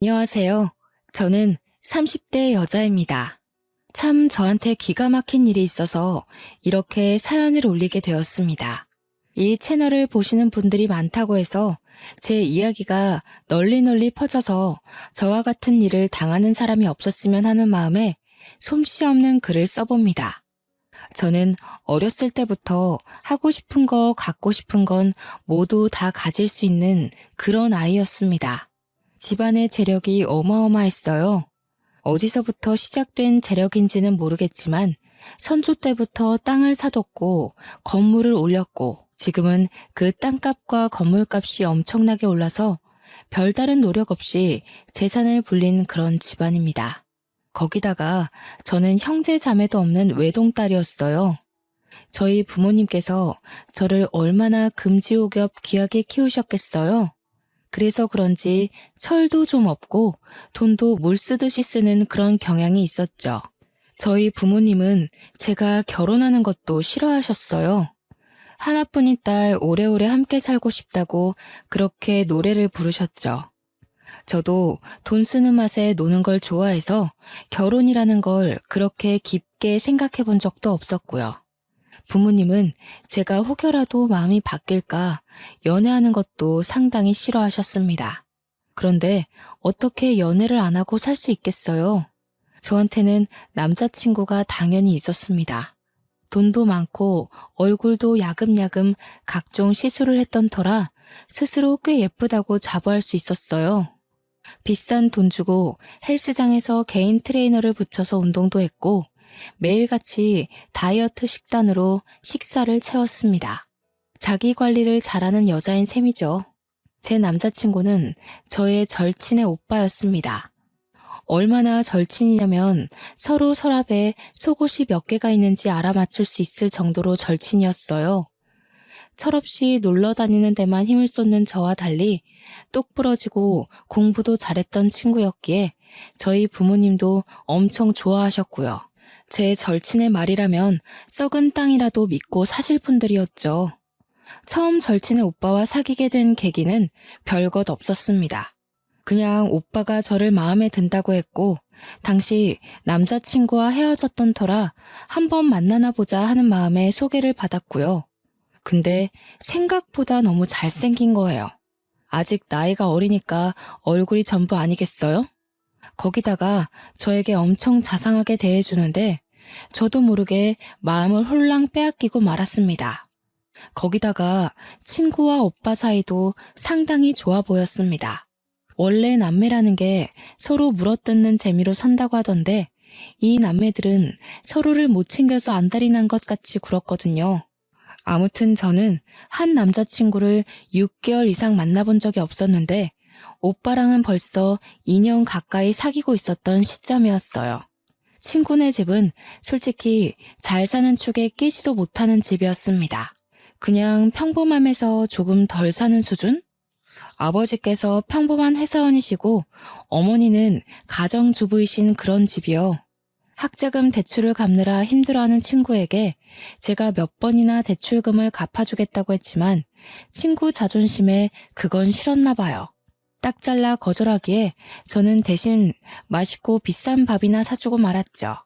안녕하세요. 저는 30대 여자입니다. 참 저한테 기가 막힌 일이 있어서 이렇게 사연을 올리게 되었습니다. 이 채널을 보시는 분들이 많다고 해서 제 이야기가 널리 퍼져서 저와 같은 일을 당하는 사람이 없었으면 하는 마음에 솜씨 없는 글을 써봅니다. 저는 어렸을 때부터 하고 싶은 거, 갖고 싶은 건 모두 다 가질 수 있는 그런 아이였습니다. 집안의 재력이 어마어마했어요. 어디서부터 시작된 재력인지는 모르겠지만 선조 때부터 땅을 사뒀고 건물을 올렸고 지금은 그 땅값과 건물값이 엄청나게 올라서 별다른 노력 없이 재산을 불린 그런 집안입니다. 거기다가 저는 형제 자매도 없는 외동딸이었어요. 저희 부모님께서 저를 얼마나 금지옥엽 귀하게 키우셨겠어요. 그래서 그런지 철도 좀 없고 돈도 물 쓰듯이 쓰는 그런 경향이 있었죠. 저희 부모님은 제가 결혼하는 것도 싫어하셨어요. 하나뿐인 딸 오래오래 함께 살고 싶다고 그렇게 노래를 부르셨죠. 저도 돈 쓰는 맛에 노는 걸 좋아해서 결혼이라는 걸 그렇게 깊게 생각해 본 적도 없었고요. 부모님은 제가 혹여라도 마음이 바뀔까 연애하는 것도 상당히 싫어하셨습니다. 그런데 어떻게 연애를 안 하고 살 수 있겠어요? 저한테는 남자친구가 당연히 있었습니다. 돈도 많고 얼굴도 야금야금 각종 시술을 했던 터라 스스로 꽤 예쁘다고 자부할 수 있었어요. 비싼 돈 주고 헬스장에서 개인 트레이너를 붙여서 운동도 했고 매일같이 다이어트 식단으로 식사를 채웠습니다. 자기 관리를 잘하는 여자인 셈이죠. 제 남자친구는 저의 절친의 오빠였습니다. 얼마나 절친이냐면 서로 서랍에 속옷이 몇 개가 있는지 알아맞힐 수 있을 정도로 절친이었어요. 철없이 놀러 다니는 데만 힘을 쏟는 저와 달리 똑부러지고 공부도 잘했던 친구였기에 저희 부모님도 엄청 좋아하셨고요. 제 절친의 말이라면 썩은 땅이라도 믿고 사실 분들이었죠. 처음 절친의 오빠와 사귀게 된 계기는 별것 없었습니다. 그냥 오빠가 저를 마음에 든다고 했고 당시 남자친구와 헤어졌던 터라 한번 만나나 보자 하는 마음에 소개를 받았고요. 근데 생각보다 너무 잘생긴 거예요. 아직 나이가 어리니까 얼굴이 전부 아니겠어요? 거기다가 저에게 엄청 자상하게 대해주는데 저도 모르게 마음을 홀랑 빼앗기고 말았습니다. 거기다가 친구와 오빠 사이도 상당히 좋아 보였습니다. 원래 남매라는 게 서로 물어뜯는 재미로 산다고 하던데 이 남매들은 서로를 못 챙겨서 안달이 난 것 같이 굴었거든요. 아무튼 저는 한 남자친구를 6개월 이상 만나본 적이 없었는데 오빠랑은 벌써 2년 가까이 사귀고 있었던 시점이었어요. 친구네 집은 솔직히 잘 사는 축에 끼지도 못하는 집이었습니다. 그냥 평범함에서 조금 덜 사는 수준? 아버지께서 평범한 회사원이시고 어머니는 가정주부이신 그런 집이요. 학자금 대출을 갚느라 힘들어하는 친구에게 제가 몇 번이나 대출금을 갚아주겠다고 했지만 친구 자존심에 그건 싫었나 봐요. 딱 잘라 거절하기에 저는 대신 맛있고 비싼 밥이나 사주고 말았죠.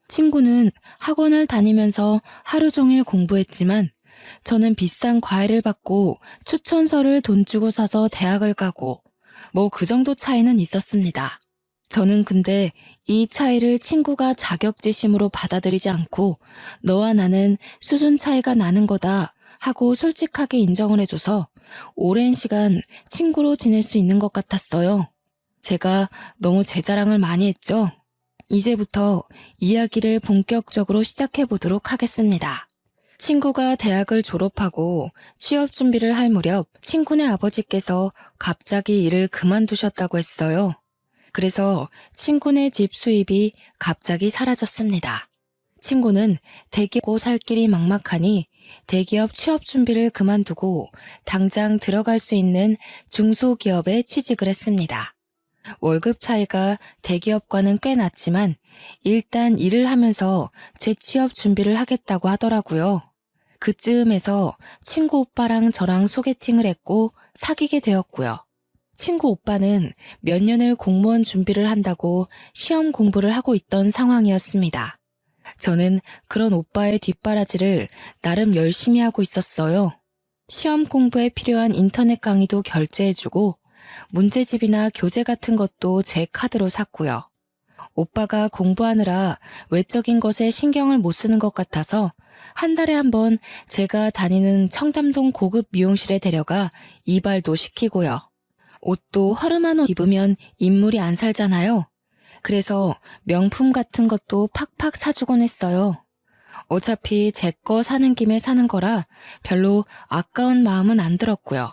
친구는 학원을 다니면서 하루 종일 공부했지만 저는 비싼 과외를 받고 추천서를 돈 주고 사서 대학을 가고 뭐 그 정도 차이는 있었습니다. 저는 근데 이 차이를 친구가 자격지심으로 받아들이지 않고 너와 나는 수준 차이가 나는 거다 하고 솔직하게 인정을 해줘서 오랜 시간 친구로 지낼 수 있는 것 같았어요. 제가 너무 제 자랑을 많이 했죠? 이제부터 이야기를 본격적으로 시작해 보도록 하겠습니다. 친구가 대학을 졸업하고 취업 준비를 할 무렵 친구네 아버지께서 갑자기 일을 그만두셨다고 했어요. 그래서 친구네 집 수입이 갑자기 사라졌습니다. 친구는 대기고 살 길이 막막하니 대기업 취업 준비를 그만두고 당장 들어갈 수 있는 중소기업에 취직을 했습니다. 월급 차이가 대기업과는 꽤 났지만 일단 일을 하면서 재취업 준비를 하겠다고 하더라고요. 그쯤에서 친구 오빠랑 저랑 소개팅을 했고 사귀게 되었고요. 친구 오빠는 몇 년을 공무원 준비를 한다고 시험 공부를 하고 있던 상황이었습니다. 저는 그런 오빠의 뒷바라지를 나름 열심히 하고 있었어요. 시험 공부에 필요한 인터넷 강의도 결제해주고 문제집이나 교재 같은 것도 제 카드로 샀고요. 오빠가 공부하느라 외적인 것에 신경을 못 쓰는 것 같아서 한 달에 한 번 제가 다니는 청담동 고급 미용실에 데려가 이발도 시키고요. 옷도 허름한 옷 입으면 인물이 안 살잖아요. 그래서 명품 같은 것도 팍팍 사주곤 했어요. 어차피 제 거 사는 김에 사는 거라 별로 아까운 마음은 안 들었고요.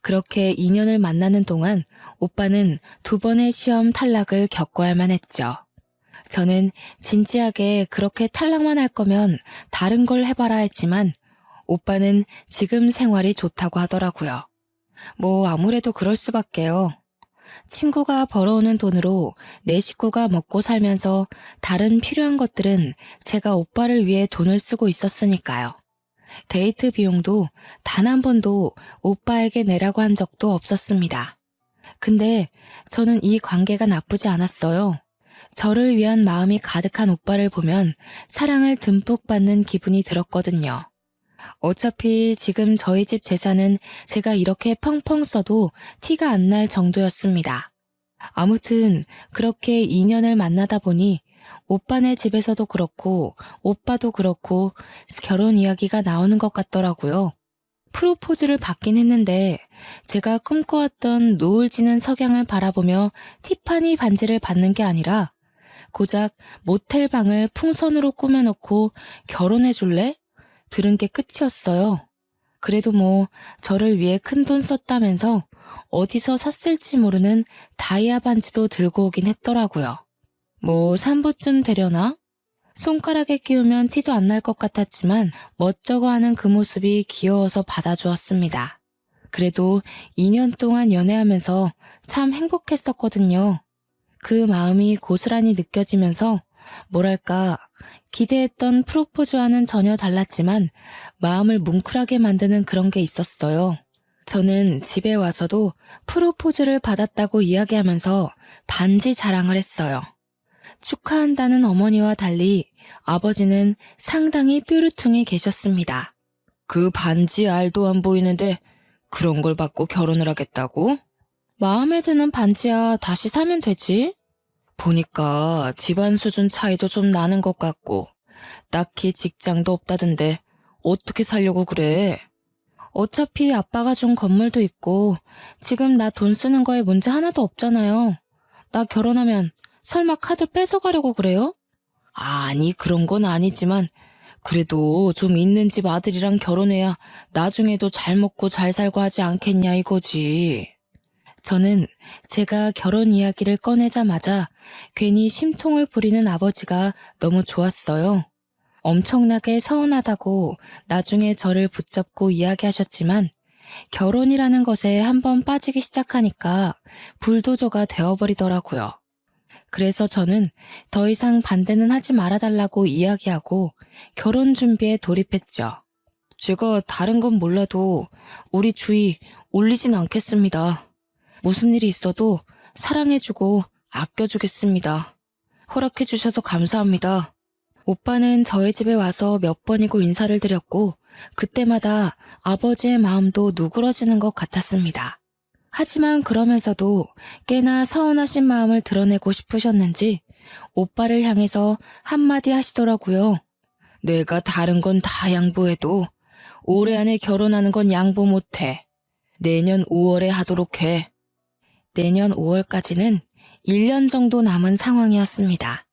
그렇게 2년을 만나는 동안 오빠는 2번의 시험 탈락을 겪어야만 했죠. 저는 진지하게 그렇게 탈락만 할 거면 다른 걸 해봐라 했지만 오빠는 지금 생활이 좋다고 하더라고요. 뭐 아무래도 그럴 수밖에요. 친구가 벌어오는 돈으로 내 식구가 먹고 살면서 다른 필요한 것들은 제가 오빠를 위해 돈을 쓰고 있었으니까요. 데이트 비용도 단 한 번도 오빠에게 내라고 한 적도 없었습니다. 근데 저는 이 관계가 나쁘지 않았어요. 저를 위한 마음이 가득한 오빠를 보면 사랑을 듬뿍 받는 기분이 들었거든요. 어차피 지금 저희 집 재산은 제가 이렇게 펑펑 써도 티가 안 날 정도였습니다. 아무튼 그렇게 2년을 만나다 보니 오빠네 집에서도 그렇고 오빠도 그렇고 결혼 이야기가 나오는 것 같더라고요. 프로포즈를 받긴 했는데 제가 꿈꿔왔던 노을 지는 석양을 바라보며 티파니 반지를 받는 게 아니라 고작 모텔 방을 풍선으로 꾸며놓고 결혼해 줄래? 들은 게 끝이었어요. 그래도 뭐 저를 위해 큰돈 썼다면서 어디서 샀을지 모르는 다이아 반지도 들고 오긴 했더라고요. 뭐 3부쯤 되려나? 손가락에 끼우면 티도 안 날 것 같았지만 멋쩍어 하는 그 모습이 귀여워서 받아주었습니다. 그래도 2년 동안 연애하면서 참 행복했었거든요. 그 마음이 고스란히 느껴지면서 뭐랄까 기대했던 프로포즈와는 전혀 달랐지만 마음을 뭉클하게 만드는 그런 게 있었어요. 저는 집에 와서도 프로포즈를 받았다고 이야기하면서 반지 자랑을 했어요. 축하한다는 어머니와 달리 아버지는 상당히 뾰루퉁해 계셨습니다. 그 반지 알도 안 보이는데 그런 걸 받고 결혼을 하겠다고? 마음에 드는 반지야 다시 사면 되지? 보니까 집안 수준 차이도 좀 나는 것 같고 딱히 직장도 없다던데 어떻게 살려고 그래? 어차피 아빠가 준 건물도 있고 지금 나 돈 쓰는 거에 문제 하나도 없잖아요. 나 결혼하면 설마 카드 뺏어가려고 그래요? 아니 그런 건 아니지만 그래도 좀 있는 집 아들이랑 결혼해야 나중에도 잘 먹고 잘 살고 하지 않겠냐 이거지. 저는 제가 결혼 이야기를 꺼내자마자 괜히 심통을 부리는 아버지가 너무 좋았어요. 엄청나게 서운하다고 나중에 저를 붙잡고 이야기하셨지만 결혼이라는 것에 한번 빠지기 시작하니까 불도저가 되어버리더라고요. 그래서 저는 더 이상 반대는 하지 말아달라고 이야기하고 결혼 준비에 돌입했죠. 제가 다른 건 몰라도 우리 주위 울리진 않겠습니다. 무슨 일이 있어도 사랑해주고 아껴주겠습니다. 허락해주셔서 감사합니다. 오빠는 저희 집에 와서 몇 번이고 인사를 드렸고 그때마다 아버지의 마음도 누그러지는 것 같았습니다. 하지만 그러면서도 꽤나 서운하신 마음을 드러내고 싶으셨는지 오빠를 향해서 한마디 하시더라고요. 내가 다른 건 다 양보해도 올해 안에 결혼하는 건 양보 못해. 내년 5월에 하도록 해. 내년 5월까지는 1년 정도 남은 상황이었습니다.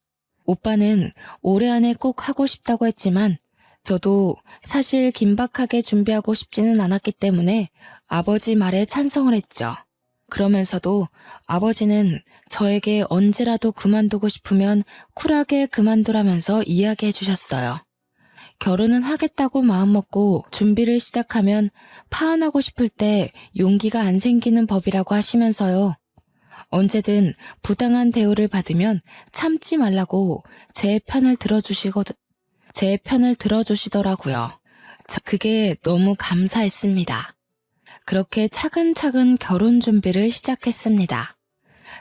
오빠는 올해 안에 꼭 하고 싶다고 했지만 저도 사실 긴박하게 준비하고 싶지는 않았기 때문에 아버지 말에 찬성을 했죠. 그러면서도 아버지는 저에게 언제라도 그만두고 싶으면 쿨하게 그만두라면서 이야기해 주셨어요. 결혼은 하겠다고 마음먹고 준비를 시작하면 파혼하고 싶을 때 용기가 안 생기는 법이라고 하시면서요. 언제든 부당한 대우를 받으면 참지 말라고 제 편을 들어주시더라고요. 그게 너무 감사했습니다. 그렇게 차근차근 결혼 준비를 시작했습니다.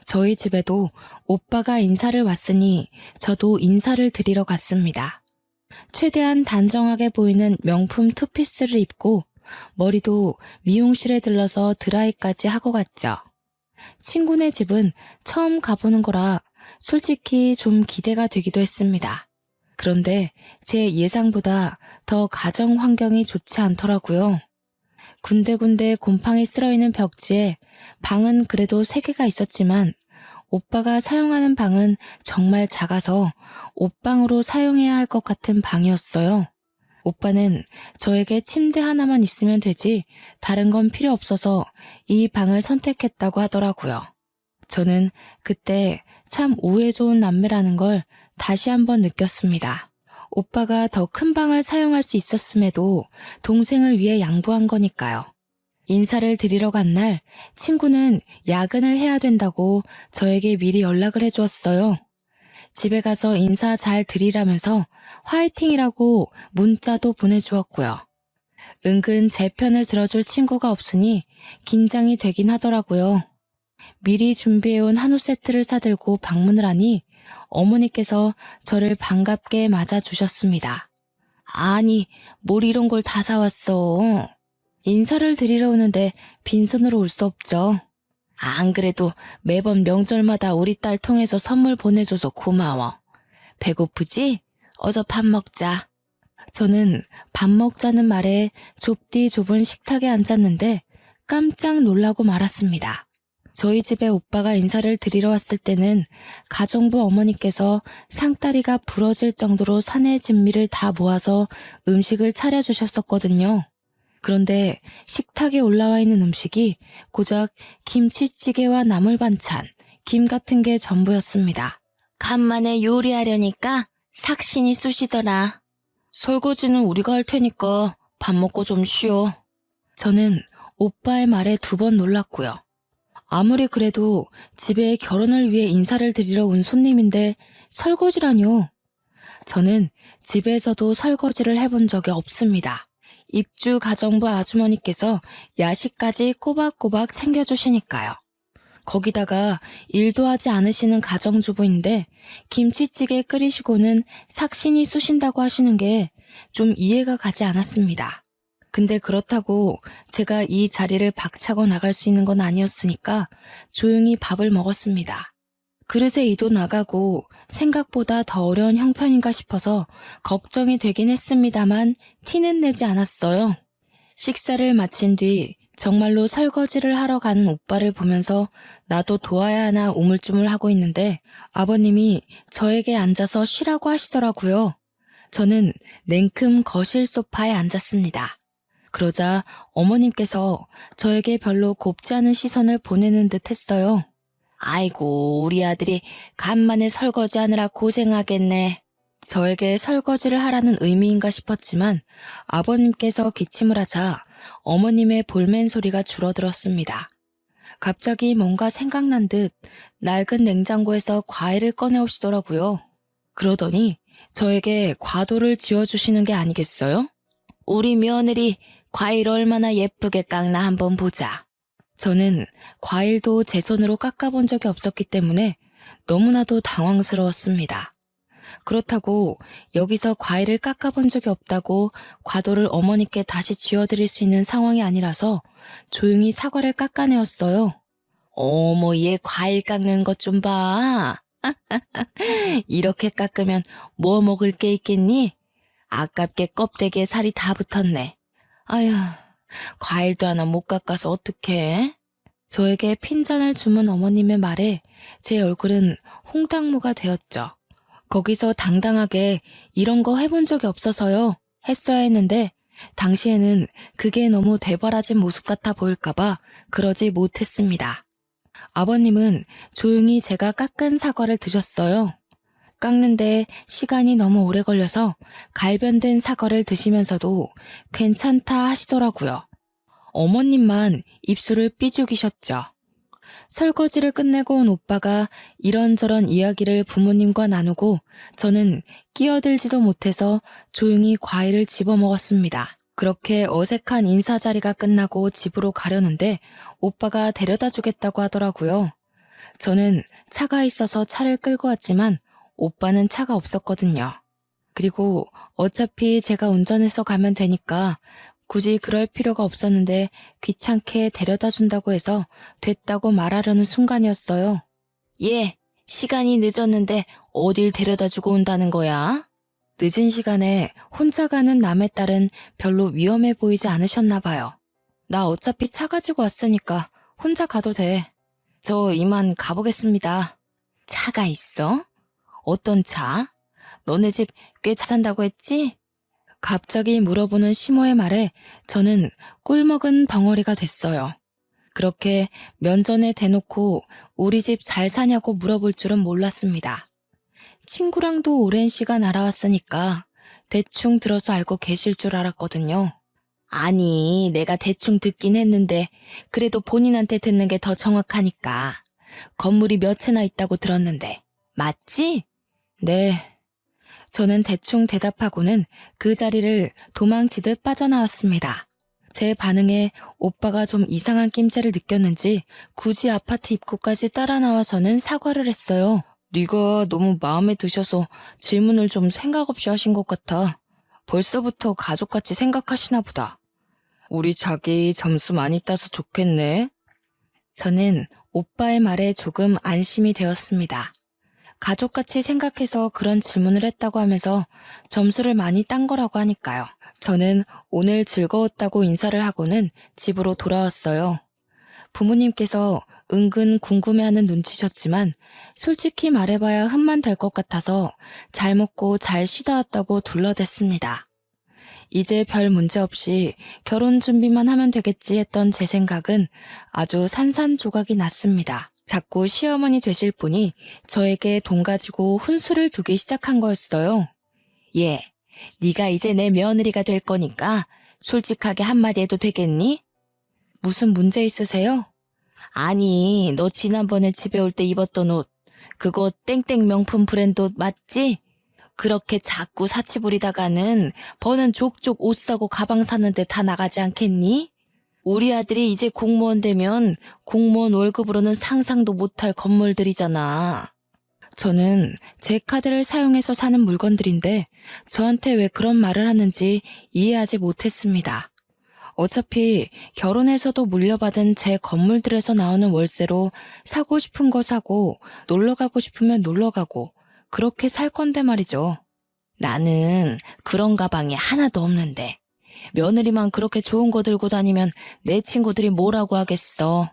저희 집에도 오빠가 인사를 왔으니 저도 인사를 드리러 갔습니다. 최대한 단정하게 보이는 명품 투피스를 입고 머리도 미용실에 들러서 드라이까지 하고 갔죠. 친구네 집은 처음 가보는 거라 솔직히 좀 기대가 되기도 했습니다. 그런데 제 예상보다 더 가정 환경이 좋지 않더라고요. 군데군데 곰팡이 쓸어있는 벽지에 방은 그래도 3개가 있었지만 오빠가 사용하는 방은 정말 작아서 옷방으로 사용해야 할 것 같은 방이었어요. 오빠는 저에게 침대 하나만 있으면 되지 다른 건 필요 없어서 이 방을 선택했다고 하더라고요. 저는 그때 참 우애 좋은 남매라는 걸 다시 한번 느꼈습니다. 오빠가 더 큰 방을 사용할 수 있었음에도 동생을 위해 양보한 거니까요. 인사를 드리러 간 날 친구는 야근을 해야 된다고 저에게 미리 연락을 해주었어요. 집에 가서 인사 잘 드리라면서 화이팅이라고 문자도 보내주었고요. 은근 제 편을 들어줄 친구가 없으니 긴장이 되긴 하더라고요. 미리 준비해온 한우 세트를 사들고 방문을 하니 어머니께서 저를 반갑게 맞아주셨습니다. 아니, 뭘 이런 걸 다 사왔어. 인사를 드리러 오는데 빈손으로 올 수 없죠. 안 그래도 매번 명절마다 우리 딸 통해서 선물 보내줘서 고마워. 배고프지? 어서 밥 먹자. 저는 밥 먹자는 말에 좁디 좁은 식탁에 앉았는데 깜짝 놀라고 말았습니다. 저희 집에 오빠가 인사를 드리러 왔을 때는 가정부 어머니께서 상다리가 부러질 정도로 사내 진미를 다 모아서 음식을 차려주셨었거든요. 그런데 식탁에 올라와 있는 음식이 고작 김치찌개와 나물 반찬, 김 같은 게 전부였습니다. 간만에 요리하려니까 삭신이 쑤시더라. 설거지는 우리가 할 테니까 밥 먹고 좀 쉬어. 저는 오빠의 말에 2번 놀랐고요. 아무리 그래도 집에 결혼을 위해 인사를 드리러 온 손님인데 설거지라뇨. 저는 집에서도 설거지를 해본 적이 없습니다. 입주 가정부 아주머니께서 야식까지 꼬박꼬박 챙겨주시니까요. 거기다가 일도 하지 않으시는 가정주부인데 김치찌개 끓이시고는 삭신이 쑤신다고 하시는 게 좀 이해가 가지 않았습니다. 근데 그렇다고 제가 이 자리를 박차고 나갈 수 있는 건 아니었으니까 조용히 밥을 먹었습니다. 그릇에 이도 나가고 생각보다 더 어려운 형편인가 싶어서 걱정이 되긴 했습니다만 티는 내지 않았어요. 식사를 마친 뒤 정말로 설거지를 하러 가는 오빠를 보면서 나도 도와야 하나 우물쭈물하고 있는데 아버님이 저에게 앉아서 쉬라고 하시더라고요. 저는 냉큼 거실 소파에 앉았습니다. 그러자 어머님께서 저에게 별로 곱지 않은 시선을 보내는 듯 했어요. 아이고, 우리 아들이 간만에 설거지하느라 고생하겠네. 저에게 설거지를 하라는 의미인가 싶었지만 아버님께서 기침을 하자 어머님의 볼멘 소리가 줄어들었습니다. 갑자기 뭔가 생각난 듯 낡은 냉장고에서 과일을 꺼내오시더라고요. 그러더니 저에게 과도를 지어주시는 게 아니겠어요? 우리 며느리 과일 얼마나 예쁘게 깎나 한번 보자. 저는 과일도 제 손으로 깎아본 적이 없었기 때문에 너무나도 당황스러웠습니다. 그렇다고 여기서 과일을 깎아본 적이 없다고 과도를 어머니께 다시 쥐어드릴 수 있는 상황이 아니라서 조용히 사과를 깎아내었어요. 어머, 얘 과일 깎는 것 좀 봐. 이렇게 깎으면 뭐 먹을 게 있겠니? 아깝게 껍데기에 살이 다 붙었네. 아휴, 과일도 하나 못 깎아서 어떡해? 저에게 핀잔을 주문 어머님의 말에 제 얼굴은 홍당무가 되었죠. 거기서 당당하게 이런 거 해본 적이 없어서요 했어야 했는데 당시에는 그게 너무 되바라진 모습 같아 보일까봐 그러지 못했습니다. 아버님은 조용히 제가 깎은 사과를 드셨어요. 깎는데 시간이 너무 오래 걸려서 갈변된 사과를 드시면서도 괜찮다 하시더라고요. 어머님만 입술을 삐죽이셨죠. 설거지를 끝내고 온 오빠가 이런저런 이야기를 부모님과 나누고 저는 끼어들지도 못해서 조용히 과일을 집어먹었습니다. 그렇게 어색한 인사 자리가 끝나고 집으로 가려는데 오빠가 데려다 주겠다고 하더라고요. 저는 차가 있어서 차를 끌고 왔지만 오빠는 차가 없었거든요. 그리고 어차피 제가 운전해서 가면 되니까 굳이 그럴 필요가 없었는데 귀찮게 데려다 준다고 해서 됐다고 말하려는 순간이었어요. 예, 시간이 늦었는데 어딜 데려다 주고 온다는 거야? 늦은 시간에 혼자 가는 남의 딸은 별로 위험해 보이지 않으셨나 봐요. 나 어차피 차 가지고 왔으니까 혼자 가도 돼. 저 이만 가보겠습니다. 차가 있어? 어떤 차? 너네 집 꽤 잘 산다고 했지? 갑자기 물어보는 시모의 말에 저는 꿀먹은 벙어리가 됐어요. 그렇게 면전에 대놓고 우리 집 잘 사냐고 물어볼 줄은 몰랐습니다. 친구랑도 오랜 시간 알아왔으니까 대충 들어서 알고 계실 줄 알았거든요. 아니, 내가 대충 듣긴 했는데 그래도 본인한테 듣는 게 더 정확하니까. 건물이 몇 채나 있다고 들었는데 맞지? 네. 저는 대충 대답하고는 그 자리를 도망치듯 빠져나왔습니다. 제 반응에 오빠가 좀 이상한 낌새를 느꼈는지 굳이 아파트 입구까지 따라 나와서는 사과를 했어요. 네가 너무 마음에 드셔서 질문을 좀 생각 없이 하신 것 같아. 벌써부터 가족같이 생각하시나 보다. 우리 자기 점수 많이 따서 좋겠네. 저는 오빠의 말에 조금 안심이 되었습니다. 가족같이 생각해서 그런 질문을 했다고 하면서 점수를 많이 딴 거라고 하니까요. 저는 오늘 즐거웠다고 인사를 하고는 집으로 돌아왔어요. 부모님께서 은근 궁금해하는 눈치셨지만 솔직히 말해봐야 흠만 될 것 같아서 잘 먹고 잘 쉬다 왔다고 둘러댔습니다. 이제 별 문제 없이 결혼 준비만 하면 되겠지 했던 제 생각은 아주 산산조각이 났습니다. 자꾸 시어머니 되실 분이 저에게 돈 가지고 훈수를 두기 시작한 거였어요. 예, 네가 이제 내 며느리가 될 거니까 솔직하게 한마디 해도 되겠니? 무슨 문제 있으세요? 아니, 너 지난번에 집에 올 때 입었던 옷, 그거 땡땡 명품 브랜드 옷 맞지? 그렇게 자꾸 사치 부리다가는 버는 족족 옷 사고 가방 사는데 다 나가지 않겠니? 우리 아들이 이제 공무원 되면 공무원 월급으로는 상상도 못할 건물들이잖아. 저는 제 카드를 사용해서 사는 물건들인데 저한테 왜 그런 말을 하는지 이해하지 못했습니다. 어차피 결혼해서도 물려받은 제 건물들에서 나오는 월세로 사고 싶은 거 사고 놀러 가고 싶으면 놀러 가고 그렇게 살 건데 말이죠. 나는 그런 가방이 하나도 없는데 며느리만 그렇게 좋은 거 들고 다니면 내 친구들이 뭐라고 하겠어.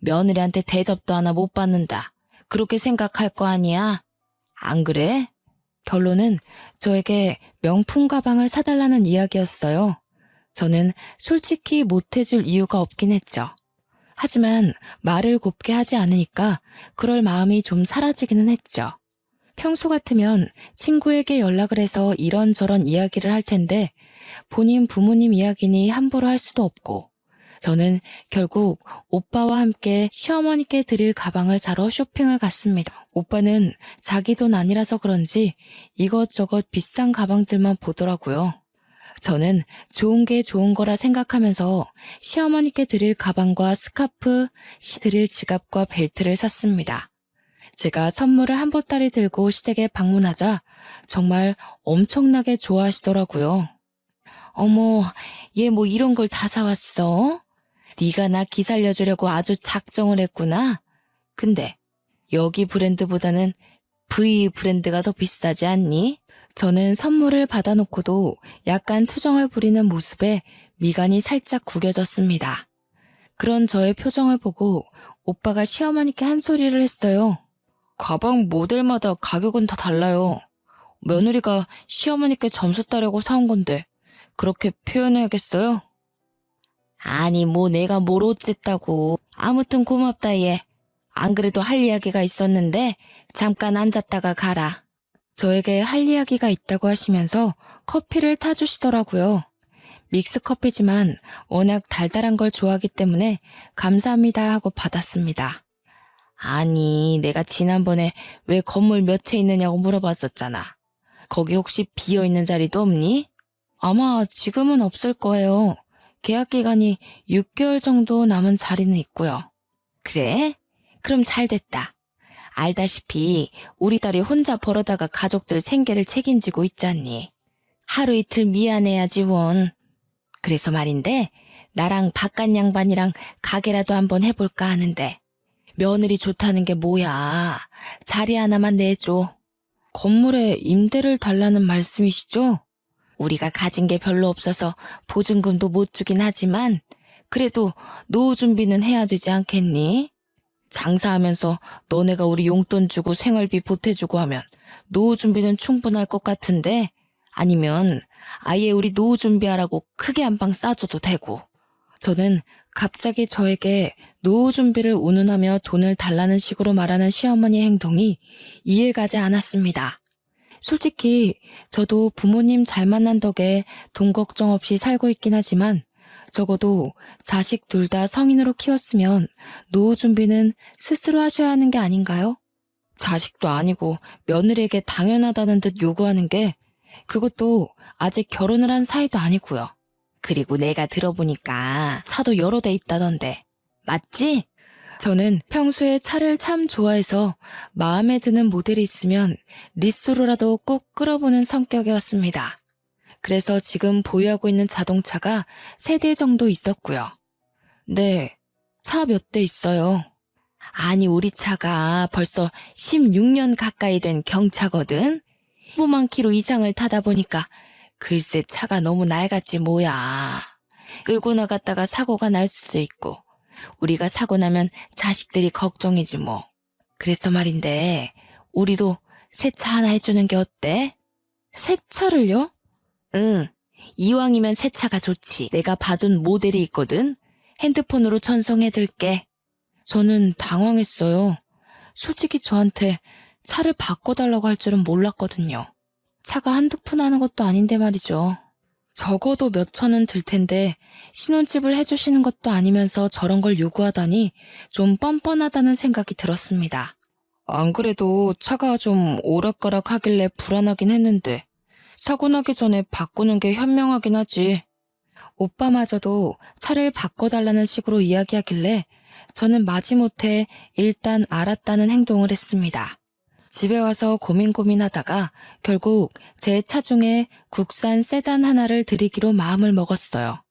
며느리한테 대접도 하나 못 받는다. 그렇게 생각할 거 아니야? 안 그래? 결론은 저에게 명품 가방을 사달라는 이야기였어요. 저는 솔직히 못해줄 이유가 없긴 했죠. 하지만 말을 곱게 하지 않으니까 그럴 마음이 좀 사라지기는 했죠. 평소 같으면 친구에게 연락을 해서 이런저런 이야기를 할 텐데 본인 부모님 이야기니 함부로 할 수도 없고 저는 결국 오빠와 함께 시어머니께 드릴 가방을 사러 쇼핑을 갔습니다. 오빠는 자기 돈 아니라서 그런지 이것저것 비싼 가방들만 보더라고요. 저는 좋은 게 좋은 거라 생각하면서 시어머니께 드릴 가방과 스카프, 드릴 지갑과 벨트를 샀습니다. 제가 선물을 한 보따리 들고 시댁에 방문하자 정말 엄청나게 좋아하시더라고요. 어머, 얘 뭐 이런 걸 다 사왔어? 네가 나 기살려주려고 아주 작정을 했구나. 근데 여기 브랜드보다는 V 브랜드가 더 비싸지 않니? 저는 선물을 받아놓고도 약간 투정을 부리는 모습에 미간이 살짝 구겨졌습니다. 그런 저의 표정을 보고 오빠가 시어머니께 한 소리를 했어요. 가방 모델마다 가격은 다 달라요. 며느리가 시어머니께 점수 따려고 사온 건데 그렇게 표현해야겠어요? 아니 뭐 내가 뭘 어쨌다고. 아무튼 고맙다 얘. 안 그래도 할 이야기가 있었는데 잠깐 앉았다가 가라. 저에게 할 이야기가 있다고 하시면서 커피를 타주시더라고요. 믹스커피지만 워낙 달달한 걸 좋아하기 때문에 감사합니다 하고 받았습니다. 아니, 내가 지난번에 왜 건물 몇 채 있느냐고 물어봤었잖아. 거기 혹시 비어있는 자리도 없니? 아마 지금은 없을 거예요. 계약 기간이 6개월 정도 남은 자리는 있고요. 그래? 그럼 잘 됐다. 알다시피 우리 딸이 혼자 벌어다가 가족들 생계를 책임지고 있잖니. 하루 이틀 미안해야지 원. 그래서 말인데 나랑 바깥 양반이랑 가게라도 한번 해볼까 하는데 며느리 좋다는 게 뭐야. 자리 하나만 내줘. 건물에 임대를 달라는 말씀이시죠? 우리가 가진 게 별로 없어서 보증금도 못 주긴 하지만 그래도 노후 준비는 해야 되지 않겠니? 장사하면서 너네가 우리 용돈 주고 생활비 보태주고 하면 노후 준비는 충분할 것 같은데 아니면 아예 우리 노후 준비하라고 크게 한 방 싸줘도 되고. 저는 갑자기 저에게 노후 준비를 운운하며 돈을 달라는 식으로 말하는 시어머니 행동이 이해가지 않았습니다. 솔직히 저도 부모님 잘 만난 덕에 돈 걱정 없이 살고 있긴 하지만 적어도 자식 둘 다 성인으로 키웠으면 노후 준비는 스스로 하셔야 하는 게 아닌가요? 자식도 아니고 며느리에게 당연하다는 듯 요구하는 게 그것도 아직 결혼을 한 사이도 아니고요. 그리고 내가 들어보니까 차도 여러 대 있다던데. 맞지? 저는 평소에 차를 참 좋아해서 마음에 드는 모델이 있으면 리스로라도 꼭 끌어보는 성격이었습니다. 그래서 지금 보유하고 있는 자동차가 3대 정도 있었고요. 네, 차 몇 대 있어요. 아니 우리 차가 벌써 16년 가까이 된 경차거든. 15만 킬로 이상을 타다 보니까 글쎄 차가 너무 낡았지 뭐야. 끌고 나갔다가 사고가 날 수도 있고 우리가 사고 나면 자식들이 걱정이지 뭐. 그래서 말인데 우리도 새 차 하나 해주는 게 어때? 새 차를요? 응. 이왕이면 새 차가 좋지. 내가 봐둔 모델이 있거든. 핸드폰으로 전송해둘게. 저는 당황했어요. 솔직히 저한테 차를 바꿔달라고 할 줄은 몰랐거든요. 차가 한두 푼 하는 것도 아닌데 말이죠. 적어도 몇 천은 들 텐데 신혼집을 해주시는 것도 아니면서 저런 걸 요구하다니 좀 뻔뻔하다는 생각이 들었습니다. 안 그래도 차가 좀 오락가락 하길래 불안하긴 했는데 사고 나기 전에 바꾸는 게 현명하긴 하지. 오빠마저도 차를 바꿔달라는 식으로 이야기하길래 저는 마지못해 일단 알았다는 행동을 했습니다. 집에 와서 고민하다가 결국 제 차 중에 국산 세단 하나를 드리기로 마음을 먹었어요.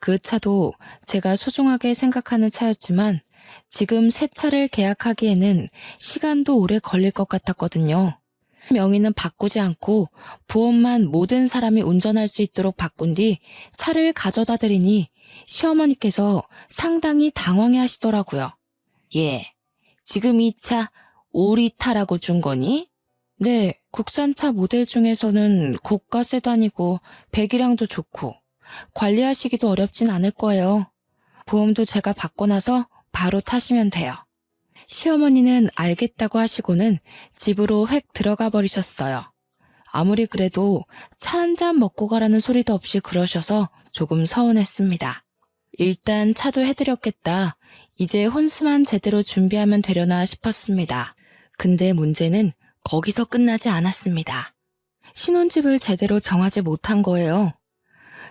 그 차도 제가 소중하게 생각하는 차였지만 지금 새 차를 계약하기에는 시간도 오래 걸릴 것 같았거든요. 명의는 바꾸지 않고 부업만 모든 사람이 운전할 수 있도록 바꾼 뒤 차를 가져다 드리니 시어머니께서 상당히 당황해 하시더라고요. 예, 지금 이 차 우리 타라고 준 거니? 네, 국산차 모델 중에서는 고가 세단이고 배기량도 좋고 관리하시기도 어렵진 않을 거예요. 보험도 제가 받고 나서 바로 타시면 돼요. 시어머니는 알겠다고 하시고는 집으로 획 들어가 버리셨어요. 아무리 그래도 차 한 잔 먹고 가라는 소리도 없이 그러셔서 조금 서운했습니다. 일단 차도 해드렸겠다. 이제 혼수만 제대로 준비하면 되려나 싶었습니다. 근데 문제는 거기서 끝나지 않았습니다. 신혼집을 제대로 정하지 못한 거예요.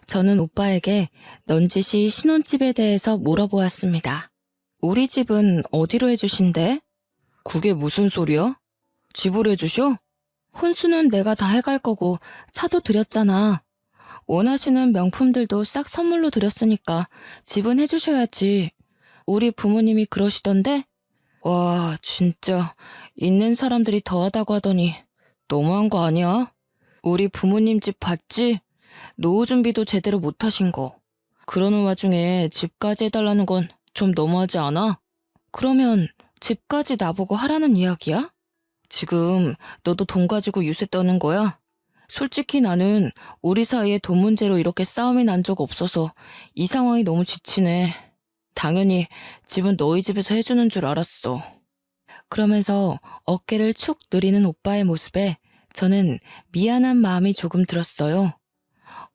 저는 오빠에게 넌지시 신혼집에 대해서 물어보았습니다. 우리 집은 어디로 해주신대? 그게 무슨 소리야? 집을 해주셔? 혼수는 내가 다 해갈 거고 차도 드렸잖아. 원하시는 명품들도 싹 선물로 드렸으니까 집은 해주셔야지. 우리 부모님이 그러시던데? 와, 진짜 있는 사람들이 더하다고 하더니 너무한 거 아니야? 우리 부모님 집 봤지? 노후 준비도 제대로 못 하신 거. 그러는 와중에 집까지 해달라는 건 좀 너무하지 않아? 그러면 집까지 나보고 하라는 이야기야? 지금 너도 돈 가지고 유세 떠는 거야? 솔직히 나는 우리 사이에 돈 문제로 이렇게 싸움이 난 적 없어서 이 상황이 너무 지치네. 당연히 집은 너희 집에서 해주는 줄 알았어. 그러면서 어깨를 축 늘리는 오빠의 모습에 저는 미안한 마음이 조금 들었어요.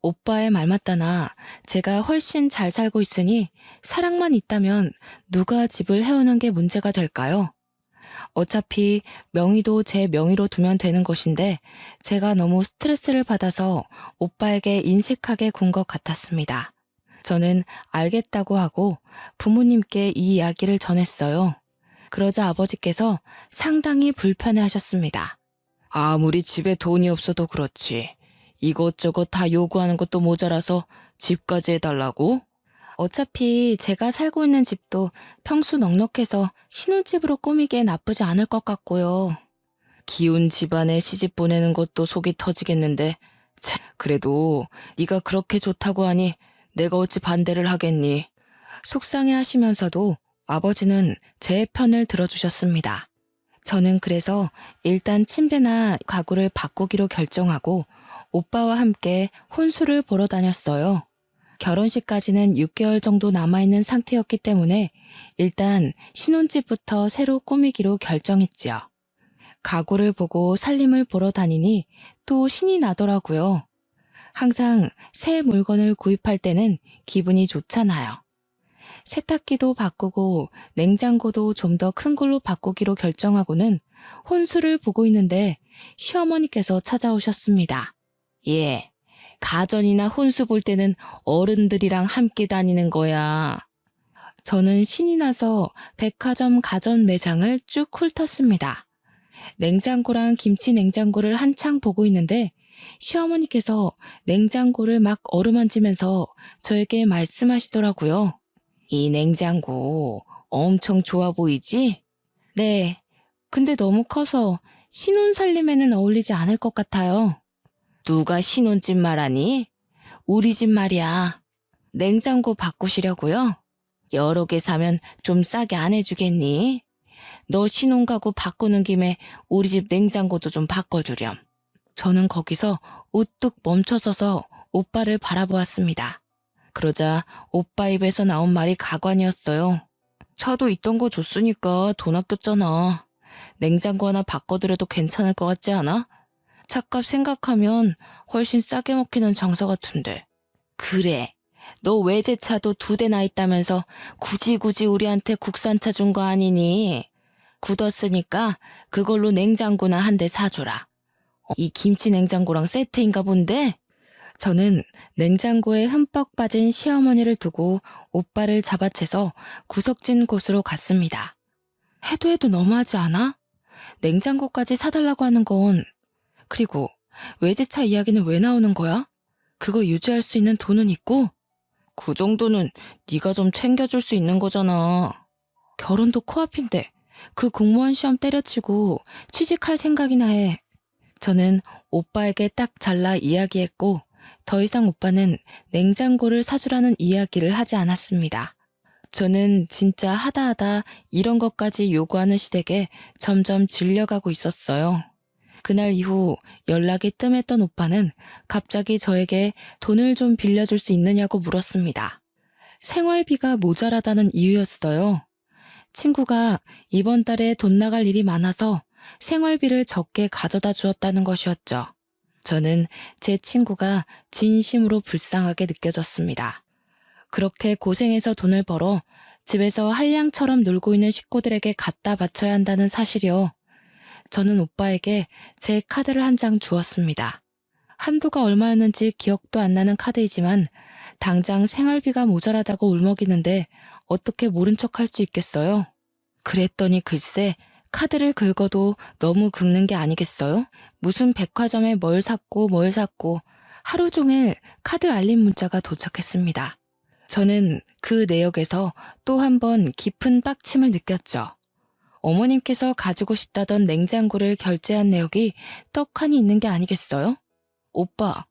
오빠의 말 맞다나 제가 훨씬 잘 살고 있으니 사랑만 있다면 누가 집을 해오는 게 문제가 될까요? 어차피 명의도 제 명의로 두면 되는 것인데 제가 너무 스트레스를 받아서 오빠에게 인색하게 군 것 같았습니다. 저는 알겠다고 하고 부모님께 이 이야기를 전했어요. 그러자 아버지께서 상당히 불편해하셨습니다. 아무리 집에 돈이 없어도 그렇지. 이것저것 다 요구하는 것도 모자라서 집까지 해달라고? 어차피 제가 살고 있는 집도 평수 넉넉해서 신혼집으로 꾸미기에 나쁘지 않을 것 같고요. 기운 집안에 시집 보내는 것도 속이 터지겠는데 참, 그래도 네가 그렇게 좋다고 하니 내가 어찌 반대를 하겠니? 속상해하시면서도 아버지는 제 편을 들어주셨습니다. 저는 그래서 일단 침대나 가구를 바꾸기로 결정하고 오빠와 함께 혼수를 보러 다녔어요. 결혼식까지는 6개월 정도 남아있는 상태였기 때문에 일단 신혼집부터 새로 꾸미기로 결정했지요. 가구를 보고 살림을 보러 다니니 또 신이 나더라고요. 항상 새 물건을 구입할 때는 기분이 좋잖아요. 세탁기도 바꾸고 냉장고도 좀 더 큰 걸로 바꾸기로 결정하고는 혼수를 보고 있는데 시어머니께서 찾아오셨습니다. 예, 가전이나 혼수 볼 때는 어른들이랑 함께 다니는 거야. 저는 신이 나서 백화점 가전 매장을 쭉 훑었습니다. 냉장고랑 김치 냉장고를 한창 보고 있는데 시어머니께서 냉장고를 막 어루만지면서 저에게 말씀하시더라고요. 이 냉장고 엄청 좋아 보이지? 네, 근데 너무 커서 신혼 살림에는 어울리지 않을 것 같아요. 누가 신혼집 말하니? 우리 집 말이야. 냉장고 바꾸시려고요? 여러 개 사면 좀 싸게 안 해주겠니? 너 신혼 가구 바꾸는 김에 우리 집 냉장고도 좀 바꿔주렴. 저는 거기서 우뚝 멈춰서서 오빠를 바라보았습니다. 그러자 오빠 입에서 나온 말이 가관이었어요. 차도 있던 거 줬으니까 돈 아꼈잖아. 냉장고 하나 바꿔드려도 괜찮을 것 같지 않아? 차값 생각하면 훨씬 싸게 먹히는 장사 같은데. 그래. 너 외제차도 2대나 있다면서 굳이 우리한테 국산차 준 거 아니니? 굳었으니까 그걸로 냉장고나 한 대 사줘라. 이 김치 냉장고랑 세트인가 본데? 저는 냉장고에 흠뻑 빠진 시어머니를 두고 오빠를 잡아채서 구석진 곳으로 갔습니다. 해도 너무하지 않아? 냉장고까지 사달라고 하는 건. 그리고 외제차 이야기는 왜 나오는 거야? 그거 유지할 수 있는 돈은 있고? 그 정도는 네가 좀 챙겨줄 수 있는 거잖아. 결혼도 코앞인데 그 공무원 시험 때려치고 취직할 생각이나 해. 저는 오빠에게 딱 잘라 이야기했고 더 이상 오빠는 냉장고를 사주라는 이야기를 하지 않았습니다. 저는 진짜 하다 이런 것까지 요구하는 시댁에 점점 질려가고 있었어요. 그날 이후 연락이 뜸했던 오빠는 갑자기 저에게 돈을 좀 빌려줄 수 있느냐고 물었습니다. 생활비가 모자라다는 이유였어요. 친구가 이번 달에 돈 나갈 일이 많아서 생활비를 적게 가져다 주었다는 것이었죠. 저는 제 친구가 진심으로 불쌍하게 느껴졌습니다. 그렇게 고생해서 돈을 벌어 집에서 한량처럼 놀고 있는 식구들에게 갖다 바쳐야 한다는 사실이요. 저는 오빠에게 제 카드를 한 장 주었습니다. 한도가 얼마였는지 기억도 안 나는 카드이지만 당장 생활비가 모자라다고 울먹이는데 어떻게 모른 척 할 수 있겠어요? 그랬더니 글쎄 카드를 긁어도 너무 긁는 게 아니겠어요? 무슨 백화점에 뭘 샀고 하루 종일 카드 알림 문자가 도착했습니다. 저는 그 내역에서 또 한 번 깊은 빡침을 느꼈죠. 어머님께서 가지고 싶다던 냉장고를 결제한 내역이 떡하니 있는 게 아니겠어요? 오빠,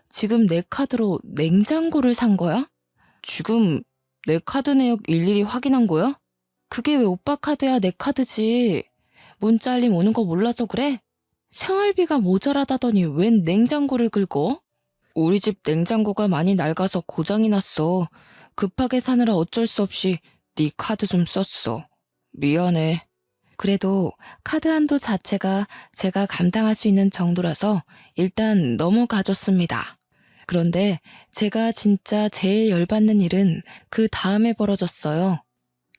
지금 내 카드로 냉장고를 산 거야? 지금 내 카드 내역 일일이 확인한 거야? 그게 왜 오빠 카드야, 내 카드지. 문자 알림 오는 거 몰라서 그래? 생활비가 모자라다더니 웬 냉장고를 긁어? 우리 집 냉장고가 많이 낡아서 고장이 났어. 급하게 사느라 어쩔 수 없이 네 카드 좀 썼어. 미안해. 그래도 카드 한도 자체가 제가 감당할 수 있는 정도라서 일단 넘어가줬습니다. 그런데 제가 진짜 제일 열받는 일은 그 다음에 벌어졌어요.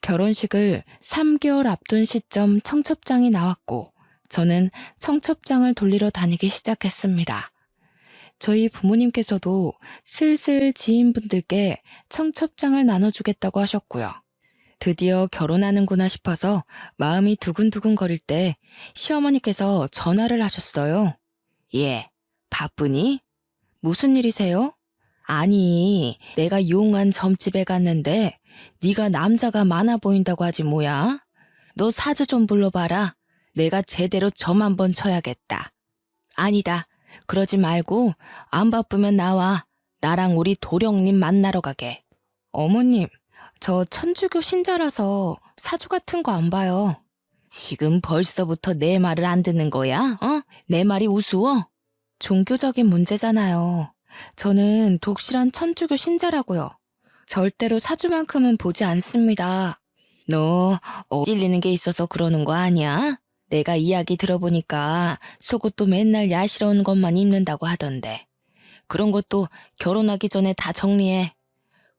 결혼식을 3개월 앞둔 시점 청첩장이 나왔고 저는 청첩장을 돌리러 다니기 시작했습니다. 저희 부모님께서도 슬슬 지인분들께 청첩장을 나눠주겠다고 하셨고요. 드디어 결혼하는구나 싶어서 마음이 두근두근 거릴 때 시어머니께서 전화를 하셨어요. 예, 바쁘니? 무슨 일이세요? 아니, 내가 용한 점집에 갔는데 네가 남자가 많아 보인다고 하지 뭐야? 너 사주 좀 불러봐라. 내가 제대로 점 한번 쳐야겠다. 아니다. 그러지 말고 안 바쁘면 나와. 나랑 우리 도령님 만나러 가게. 어머님, 저 천주교 신자라서 사주 같은 거 안 봐요. 지금 벌써부터 내 말을 안 듣는 거야? 내 말이 우스워? 종교적인 문제잖아요. 저는 독실한 천주교 신자라고요. 절대로 사주만큼은 보지 않습니다. 너 찔리는 게 있어서 그러는 거 아니야? 내가 이야기 들어보니까 속옷도 맨날 야시러운 것만 입는다고 하던데. 그런 것도 결혼하기 전에 다 정리해.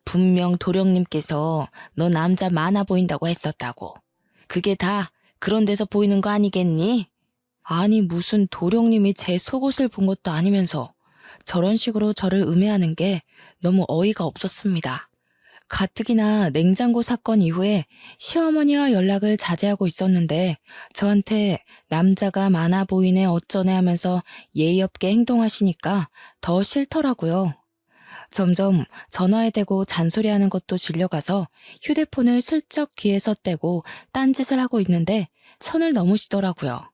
분명 도령님께서 너 남자 많아 보인다고 했었다고. 그게 다 그런 데서 보이는 거 아니겠니? 아니 무슨 도령님이 제 속옷을 본 것도 아니면서 저런 식으로 저를 음해하는 게 너무 어이가 없었습니다. 가뜩이나 냉장고 사건 이후에 시어머니와 연락을 자제하고 있었는데 저한테 남자가 많아 보이네 어쩌네 하면서 예의 없게 행동하시니까 더 싫더라고요. 점점 전화에 대고 잔소리하는 것도 질려가서 휴대폰을 슬쩍 귀에서 떼고 딴짓을 하고 있는데 선을 넘으시더라고요.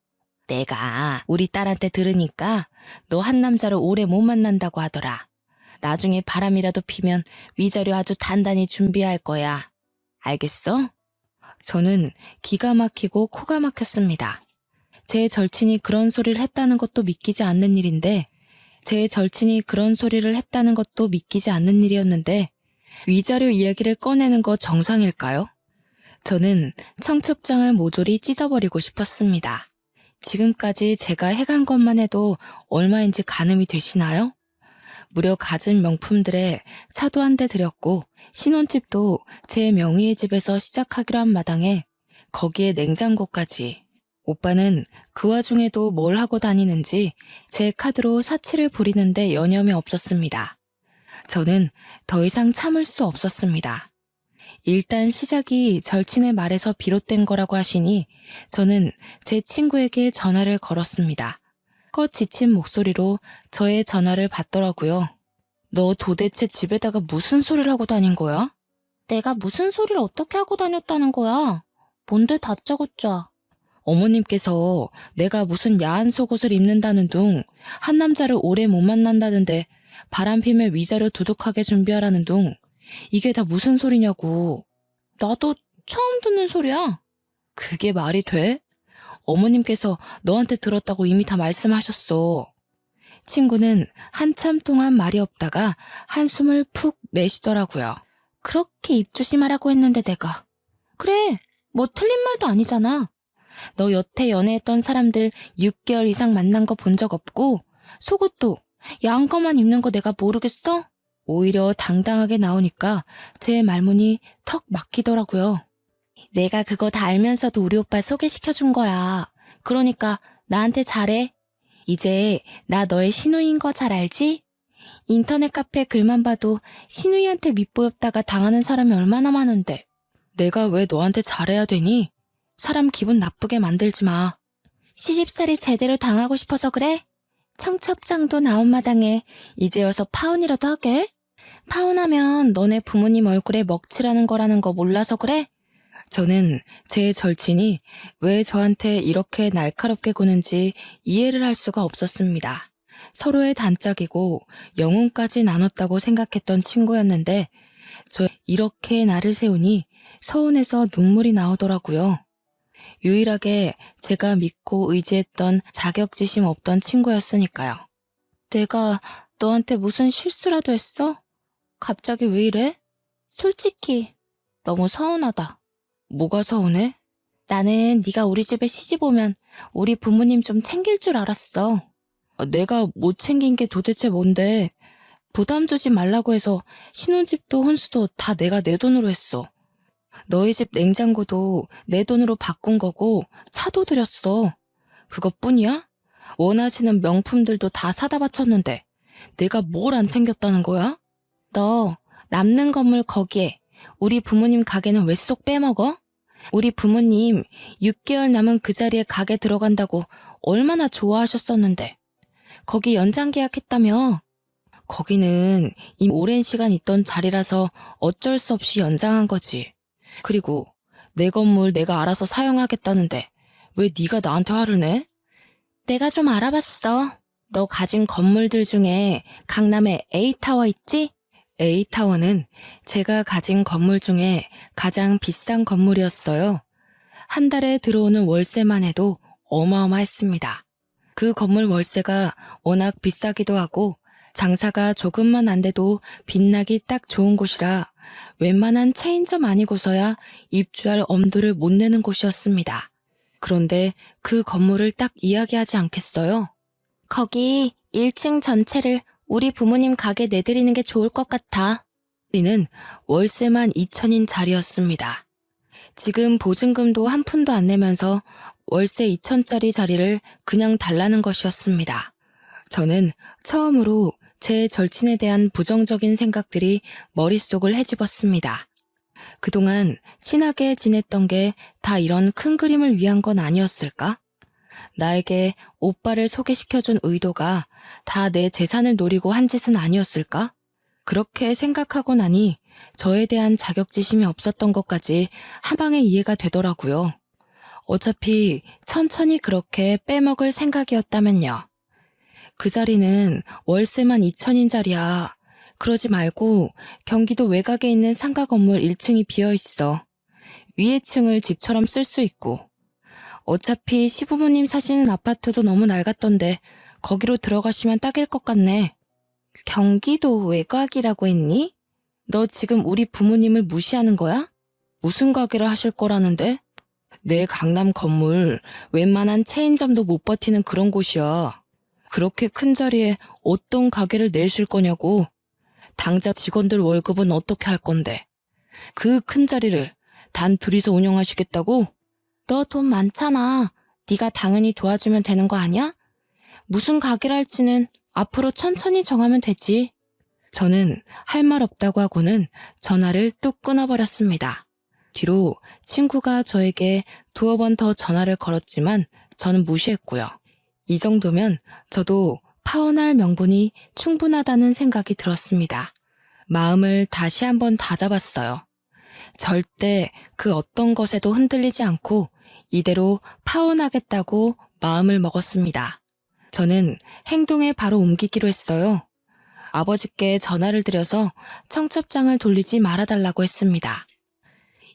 내가 우리 딸한테 들으니까 너 한 남자를 오래 못 만난다고 하더라. 나중에 바람이라도 피면 위자료 아주 단단히 준비할 거야. 알겠어? 저는 기가 막히고 코가 막혔습니다. 제 절친이 그런 소리를 했다는 것도 믿기지 않는 일인데 위자료 이야기를 꺼내는 거 정상일까요? 저는 청첩장을 모조리 찢어버리고 싶었습니다. 지금까지 제가 해간 것만 해도 얼마인지 가늠이 되시나요? 무려 갖은 명품들에 차도 한 대 들였고 신혼집도 제 명의의 집에서 시작하기로 한 마당에 거기에 냉장고까지. 오빠는 그 와중에도 뭘 하고 다니는지 제 카드로 사치를 부리는데 여념이 없었습니다. 저는 더 이상 참을 수 없었습니다. 일단 시작이 절친의 말에서 비롯된 거라고 하시니 저는 제 친구에게 전화를 걸었습니다. 껏 지친 목소리로 저의 전화를 받더라고요. 너 도대체 집에다가 무슨 소리를 하고 다닌 거야? 내가 무슨 소리를 어떻게 하고 다녔다는 거야? 뭔데 다짜고짜. 어머님께서 내가 무슨 야한 속옷을 입는다는 둥, 한 남자를 오래 못 만난다는데 바람 피면 위자료 두둑하게 준비하라는 둥, 이게 다 무슨 소리냐고. 나도 처음 듣는 소리야. 그게 말이 돼? 어머님께서 너한테 들었다고 이미 다 말씀하셨어. 친구는 한참 동안 말이 없다가 한숨을 푹 내쉬더라고요. 그렇게 입 조심하라고 했는데 내가. 그래, 뭐 틀린 말도 아니잖아. 너 여태 연애했던 사람들 6개월 이상 만난 거 본 적 없고 속옷도 야한 거만 입는 거 내가 모르겠어? 오히려 당당하게 나오니까 제 말문이 턱 막히더라고요. 내가 그거 다 알면서도 우리 오빠 소개시켜준 거야. 그러니까 나한테 잘해. 이제 나 너의 신우이인 거 잘 알지? 인터넷 카페 글만 봐도 신우이한테 밑보였다가 당하는 사람이 얼마나 많은데. 내가 왜 너한테 잘해야 되니? 사람 기분 나쁘게 만들지 마. 시집살이 제대로 당하고 싶어서 그래? 청첩장도 나온 마당에 이제 와서 파혼이라도 하게? 파혼하면 너네 부모님 얼굴에 먹칠하는 거라는 거 몰라서 그래? 저는 제 절친이 왜 저한테 이렇게 날카롭게 구는지 이해를 할 수가 없었습니다. 서로의 단짝이고 영혼까지 나눴다고 생각했던 친구였는데 저 이렇게 나를 세우니 서운해서 눈물이 나오더라고요. 유일하게 제가 믿고 의지했던 자격지심 없던 친구였으니까요. 내가 너한테 무슨 실수라도 했어? 갑자기 왜 이래? 솔직히 너무 서운하다. 뭐가 서운해? 나는 네가 우리 집에 시집 오면 우리 부모님 좀 챙길 줄 알았어. 내가 못 챙긴 게 도대체 뭔데? 부담 주지 말라고 해서 신혼집도 혼수도 다 내가 내 돈으로 했어. 너희 집 냉장고도 내 돈으로 바꾼 거고 차도 들였어. 그것뿐이야? 원하시는 명품들도 다 사다 바쳤는데 내가 뭘 안 챙겼다는 거야? 너 남는 건물 거기에 우리 부모님 가게는 왜 쏙 빼먹어? 우리 부모님 6개월 남은 그 자리에 가게 들어간다고 얼마나 좋아하셨었는데. 거기 연장 계약했다며? 거기는 이미 오랜 시간 있던 자리라서 어쩔 수 없이 연장한 거지. 그리고 내 건물 내가 알아서 사용하겠다는데 왜 네가 나한테 화를 내? 내가 좀 알아봤어. 너 가진 건물들 중에 강남에 A타워 있지? A타워는 제가 가진 건물 중에 가장 비싼 건물이었어요. 한 달에 들어오는 월세만 해도 어마어마했습니다. 그 건물 월세가 워낙 비싸기도 하고 장사가 조금만 안 돼도 빛나기 딱 좋은 곳이라 웬만한 체인점 아니고서야 입주할 엄두를 못 내는 곳이었습니다. 그런데 그 건물을 딱 이야기하지 않겠어요? 거기 1층 전체를 우리 부모님 가게 내드리는 게 좋을 것 같아. 우리는 월세만 2천인 자리였습니다. 지금 보증금도 한 푼도 안 내면서 월세 2천짜리 자리를 그냥 달라는 것이었습니다. 저는 처음으로 제 절친에 대한 부정적인 생각들이 머릿속을 헤집었습니다. 그동안 친하게 지냈던 게 다 이런 큰 그림을 위한 건 아니었을까? 나에게 오빠를 소개시켜준 의도가 다 내 재산을 노리고 한 짓은 아니었을까? 그렇게 생각하고 나니 저에 대한 자격지심이 없었던 것까지 한 방에 이해가 되더라고요. 어차피 천천히 그렇게 빼먹을 생각이었다면요. 그 자리는 월세만 2천인 자리야. 그러지 말고 경기도 외곽에 있는 상가 건물 1층이 비어있어. 위에 층을 집처럼 쓸 수 있고. 어차피 시부모님 사시는 아파트도 너무 낡았던데 거기로 들어가시면 딱일 것 같네. 경기도 외곽이라고 했니? 너 지금 우리 부모님을 무시하는 거야? 무슨 가게를 하실 거라는데? 내 강남 건물 웬만한 체인점도 못 버티는 그런 곳이야. 그렇게 큰 자리에 어떤 가게를 내실 거냐고. 당장 직원들 월급은 어떻게 할 건데. 그 큰 자리를 단 둘이서 운영하시겠다고? 너 돈 많잖아. 네가 당연히 도와주면 되는 거 아니야? 무슨 가게를 할지는 앞으로 천천히 정하면 되지. 저는 할 말 없다고 하고는 전화를 뚝 끊어버렸습니다. 뒤로 친구가 저에게 두어 번 더 전화를 걸었지만 저는 무시했고요. 이 정도면 저도 파혼할 명분이 충분하다는 생각이 들었습니다. 마음을 다시 한번 다잡았어요. 절대 그 어떤 것에도 흔들리지 않고 이대로 파혼하겠다고 마음을 먹었습니다. 저는 행동에 바로 옮기기로 했어요. 아버지께 전화를 드려서 청첩장을 돌리지 말아달라고 했습니다.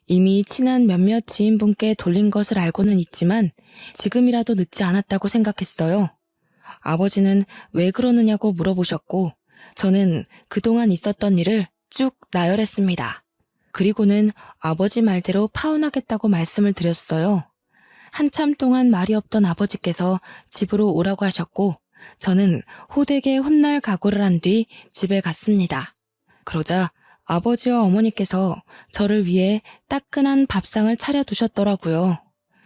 이미 친한 몇몇 지인분께 돌린 것을 알고는 있지만 지금이라도 늦지 않았다고 생각했어요. 아버지는 왜 그러느냐고 물어보셨고 저는 그동안 있었던 일을 쭉 나열했습니다. 그리고는 아버지 말대로 파혼하겠다고 말씀을 드렸어요. 한참 동안 말이 없던 아버지께서 집으로 오라고 하셨고 저는 호되게 혼날 각오를 한 뒤 집에 갔습니다. 그러자 아버지와 어머니께서 저를 위해 따끈한 밥상을 차려두셨더라고요.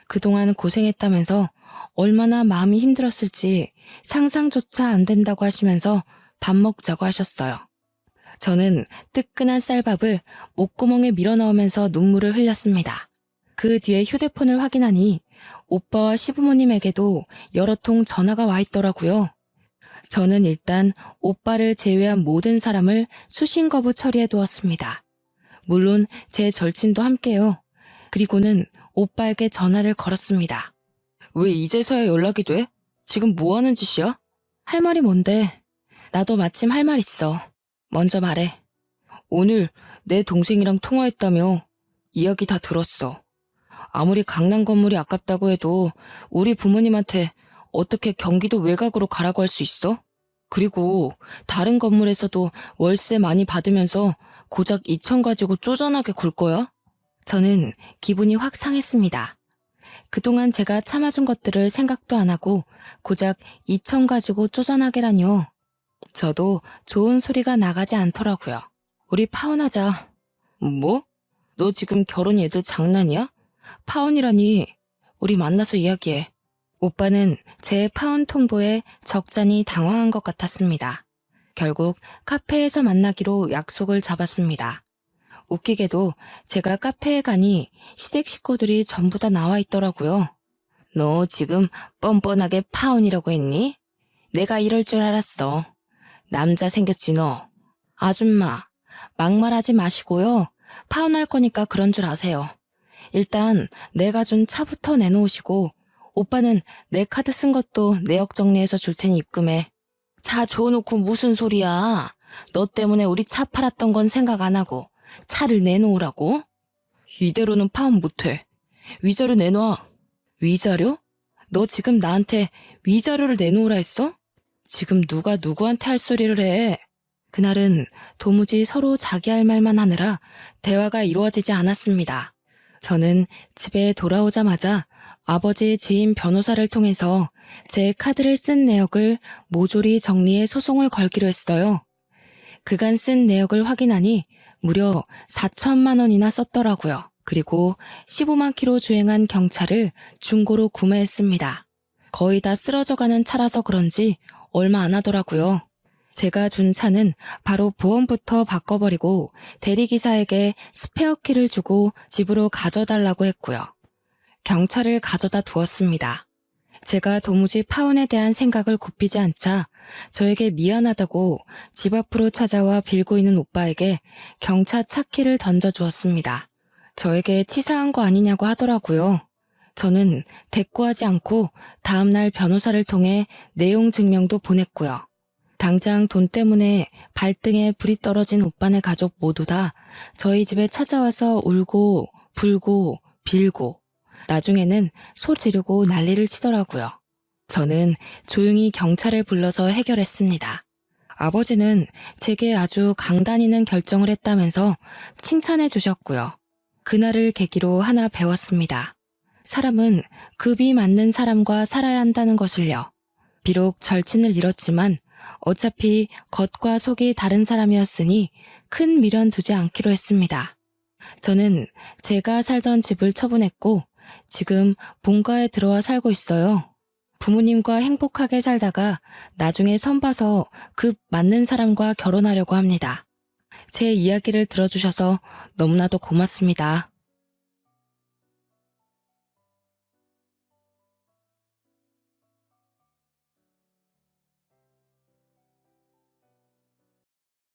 그동안 고생했다면서 얼마나 마음이 힘들었을지 상상조차 안 된다고 하시면서 밥 먹자고 하셨어요. 저는 뜨끈한 쌀밥을 목구멍에 밀어넣으면서 눈물을 흘렸습니다. 그 뒤에 휴대폰을 확인하니 오빠와 시부모님에게도 여러 통 전화가 와 있더라고요. 저는 일단 오빠를 제외한 모든 사람을 수신 거부 처리해 두었습니다. 물론 제 절친도 함께요. 그리고는 오빠에게 전화를 걸었습니다. 왜 이제서야 연락이 돼? 지금 뭐 하는 짓이야? 할 말이 뭔데? 나도 마침 할 말 있어. 먼저 말해. 오늘 내 동생이랑 통화했다며. 이야기 다 들었어. 아무리 강남 건물이 아깝다고 해도 우리 부모님한테 어떻게 경기도 외곽으로 가라고 할 수 있어? 그리고 다른 건물에서도 월세 많이 받으면서 고작 2천 가지고 쪼잔하게 굴 거야? 저는 기분이 확 상했습니다. 그동안 제가 참아준 것들을 생각도 안 하고 고작 2천 가지고 쪼잔하게라뇨. 저도 좋은 소리가 나가지 않더라고요. 우리 파혼하자. 뭐? 너 지금 결혼 얘들 장난이야? 파혼이라니. 우리 만나서 이야기해. 오빠는 제 파혼 통보에 적잖이 당황한 것 같았습니다. 결국 카페에서 만나기로 약속을 잡았습니다. 웃기게도 제가 카페에 가니 시댁 식구들이 전부 다 나와 있더라고요. 너 지금 뻔뻔하게 파혼이라고 했니? 내가 이럴 줄 알았어. 남자 생겼지 너. 아줌마, 막말하지 마시고요. 파혼할 거니까 그런 줄 아세요. 일단 내가 준 차부터 내놓으시고 오빠는 내 카드 쓴 것도 내역 정리해서 줄 테니 입금해. 차 줘놓고 무슨 소리야. 너 때문에 우리 차 팔았던 건 생각 안 하고 차를 내놓으라고? 이대로는 파혼 못해. 위자료 내놔. 위자료? 너 지금 나한테 위자료를 내놓으라 했어? 지금 누가 누구한테 할 소리를 해. 그날은 도무지 서로 자기 할 말만 하느라 대화가 이루어지지 않았습니다. 저는 집에 돌아오자마자 아버지 지인 변호사를 통해서 제 카드를 쓴 내역을 모조리 정리해 소송을 걸기로 했어요. 그간 쓴 내역을 확인하니 무려 4천만 원이나 썼더라고요. 그리고 15만 킬로 주행한 경차를 중고로 구매했습니다. 거의 다 쓰러져가는 차라서 그런지 얼마 안 하더라고요. 제가 준 차는 바로 보험부터 바꿔버리고 대리기사에게 스페어키를 주고 집으로 가져달라고 했고요. 경차를 가져다 두었습니다. 제가 도무지 파혼에 대한 생각을 굽히지 않자 저에게 미안하다고 집 앞으로 찾아와 빌고 있는 오빠에게 경차 차키를 던져주었습니다. 저에게 치사한 거 아니냐고 하더라고요. 저는 대꾸하지 않고 다음날 변호사를 통해 내용 증명도 보냈고요. 당장 돈 때문에 발등에 불이 떨어진 오빠네 가족 모두 다 저희 집에 찾아와서 울고 불고 빌고 나중에는 소 지르고 난리를 치더라고요. 저는 조용히 경찰을 불러서 해결했습니다. 아버지는 제게 아주 강단 있는 결정을 했다면서 칭찬해 주셨고요. 그날을 계기로 하나 배웠습니다. 사람은 급이 맞는 사람과 살아야 한다는 것을요. 비록 절친을 잃었지만 어차피 겉과 속이 다른 사람이었으니 큰 미련 두지 않기로 했습니다. 저는 제가 살던 집을 처분했고 지금 본가에 들어와 살고 있어요. 부모님과 행복하게 살다가 나중에 선봐서 급 맞는 사람과 결혼하려고 합니다. 제 이야기를 들어주셔서 너무나도 고맙습니다.